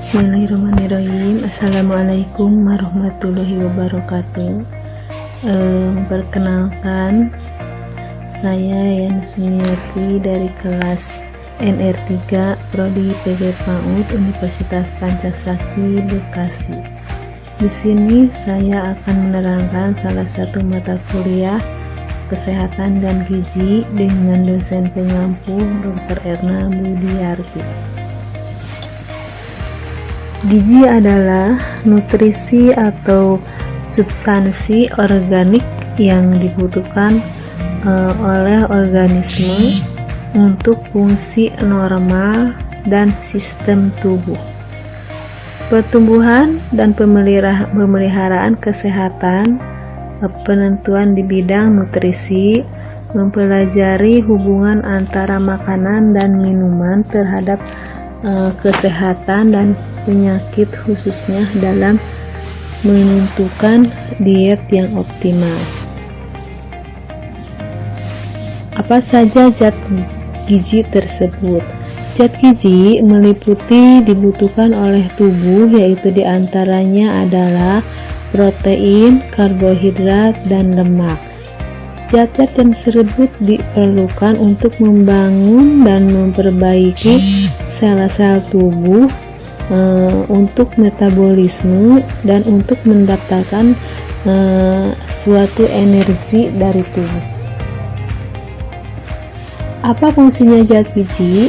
Bismillahirrahmanirrahim. Assalamualaikum warahmatullahi wabarakatuh. Perkenalkan, saya Yan Sumiati dari kelas NR3 Prodi PG PAUD Universitas Pancasakti Bekasi. Di sini saya akan menerangkan salah satu mata kuliah Kesehatan dan Gizi dengan dosen pengampu Dr. Erna Budiarti. Gizi adalah nutrisi atau substansi organik yang dibutuhkan oleh organisme untuk fungsi normal dan sistem tubuh. Pertumbuhan dan pemeliharaan kesehatan, penentuan di bidang nutrisi, mempelajari hubungan antara makanan dan minuman terhadap kesehatan dan penyakit, khususnya dalam menentukan diet yang optimal. Apa saja zat gizi tersebut? Zat gizi meliputi dibutuhkan oleh tubuh, yaitu diantaranya adalah protein, karbohidrat, dan lemak. Zat-zat yang tersebut diperlukan untuk membangun dan memperbaiki sel-sel tubuh, untuk metabolisme dan untuk mendapatkan suatu energi dari tubuh. Apa fungsinya zat gizi?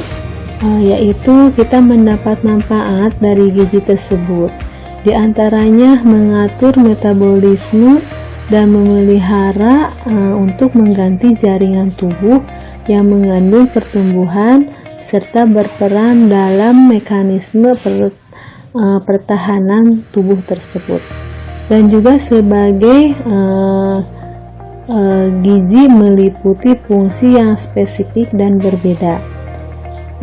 Yaitu kita mendapat manfaat dari gizi tersebut. Di antaranya mengatur metabolisme dan memelihara untuk mengganti jaringan tubuh yang mengandung pertumbuhan serta berperan dalam mekanisme pertahanan tubuh tersebut. Dan juga sebagai gizi meliputi fungsi yang spesifik dan berbeda.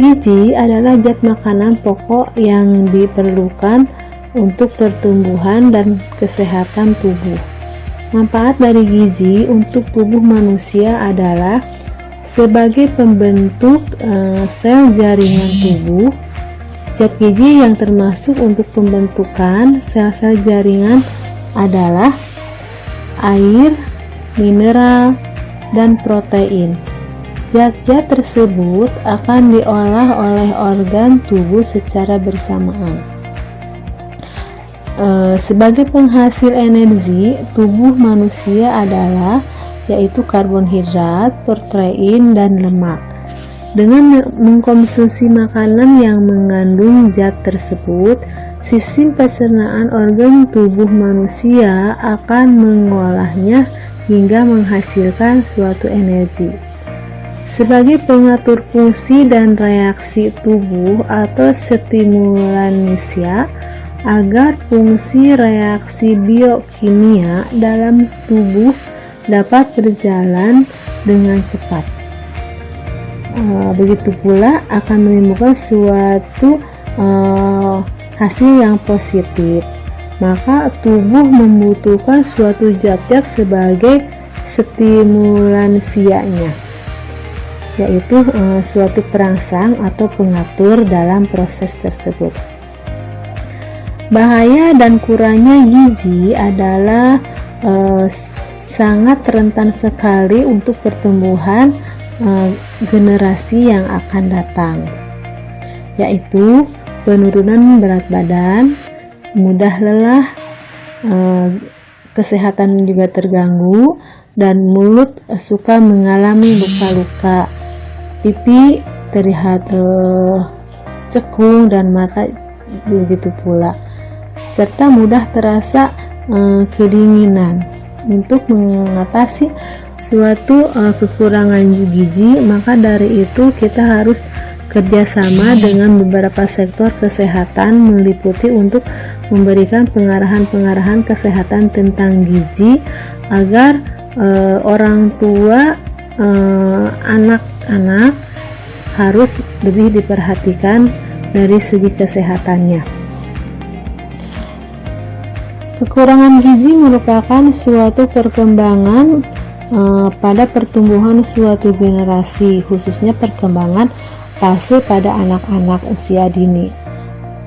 Gizi adalah zat makanan pokok yang diperlukan untuk pertumbuhan dan kesehatan tubuh. Manfaat dari gizi untuk tubuh manusia adalah sebagai pembentuk sel jaringan tubuh. Zat gizi yang termasuk untuk pembentukan sel-sel jaringan adalah air, mineral, dan protein. Zat-zat tersebut akan diolah oleh organ tubuh secara bersamaan. Sebagai penghasil energi tubuh manusia adalah yaitu karbonhidrat, protein, dan lemak. Dengan mengkonsumsi makanan yang mengandung zat tersebut, sistem pencernaan organ tubuh manusia akan mengolahnya hingga menghasilkan suatu energi. Sebagai pengatur fungsi dan reaksi tubuh atau stimulansia, agar fungsi reaksi biokimia dalam tubuh dapat berjalan dengan cepat. Begitu pula akan menimbulkan suatu hasil yang positif. Maka tubuh membutuhkan suatu zat-zat sebagai stimulansianya, yaitu suatu perangsang atau pengatur dalam proses tersebut. Bahaya dan kurangnya gizi adalah sangat rentan sekali untuk pertumbuhan generasi yang akan datang, yaitu penurunan berat badan, mudah lelah, kesehatan juga terganggu, dan mulut suka mengalami luka-luka, pipi terlihat cekung, dan mata begitu pula, serta mudah terasa kedinginan. Untuk mengatasi suatu kekurangan gizi, maka dari itu kita harus kerjasama dengan beberapa sektor kesehatan, meliputi untuk memberikan pengarahan-pengarahan kesehatan tentang gizi agar orang tua, anak-anak harus lebih diperhatikan dari segi kesehatannya. Kekurangan gizi merupakan suatu perkembangan pada pertumbuhan suatu generasi, khususnya perkembangan fase pada anak-anak usia dini.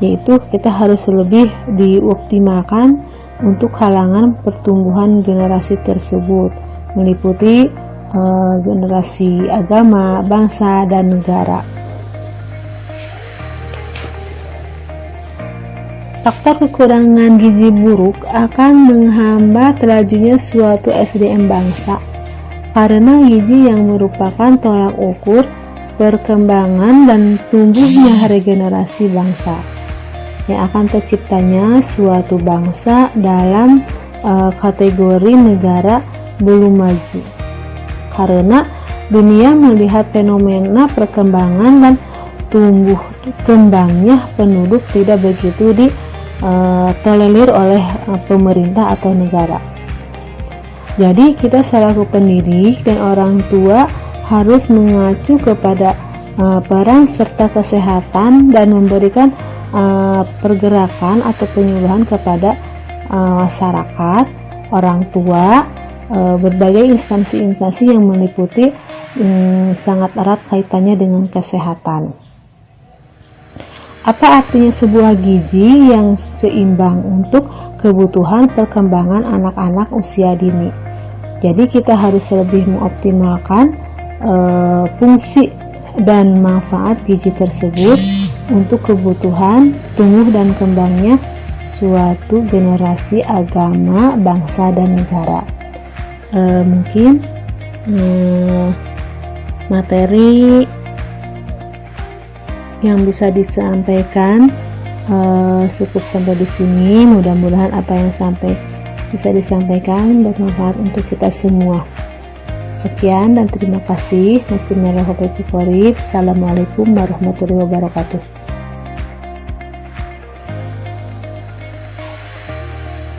yaitu kita harus lebih dioptimalkan untuk kalangan pertumbuhan generasi tersebut, meliputi generasi agama, bangsa, dan negara. Faktor kekurangan gizi buruk akan menghambat lajunya suatu SDM bangsa, karena gizi yang merupakan tolak ukur perkembangan dan tumbuhnya regenerasi bangsa, yang akan terciptanya suatu bangsa dalam kategori negara belum maju, karena dunia melihat fenomena perkembangan dan tumbuh kembangnya penduduk tidak begitu tolerir oleh pemerintah atau negara. Jadi kita selaku pendidik dan orang tua harus mengacu kepada peran serta kesehatan dan memberikan pergerakan atau penyuluhan kepada masyarakat, orang tua, berbagai instansi-instansi yang meliputi sangat erat kaitannya dengan kesehatan. Apa artinya sebuah gizi yang seimbang untuk kebutuhan perkembangan anak-anak usia dini? Jadi kita harus lebih mengoptimalkan fungsi dan manfaat gizi tersebut untuk kebutuhan tumbuh dan kembangnya suatu generasi agama, bangsa, dan negara. Mungkin materi yang bisa disampaikan cukup sampai di sini. Mudah-mudahan apa yang bisa disampaikan bermanfaat untuk kita semua. Sekian dan terima kasih. Assalamualaikum warahmatullahi wabarakatuh.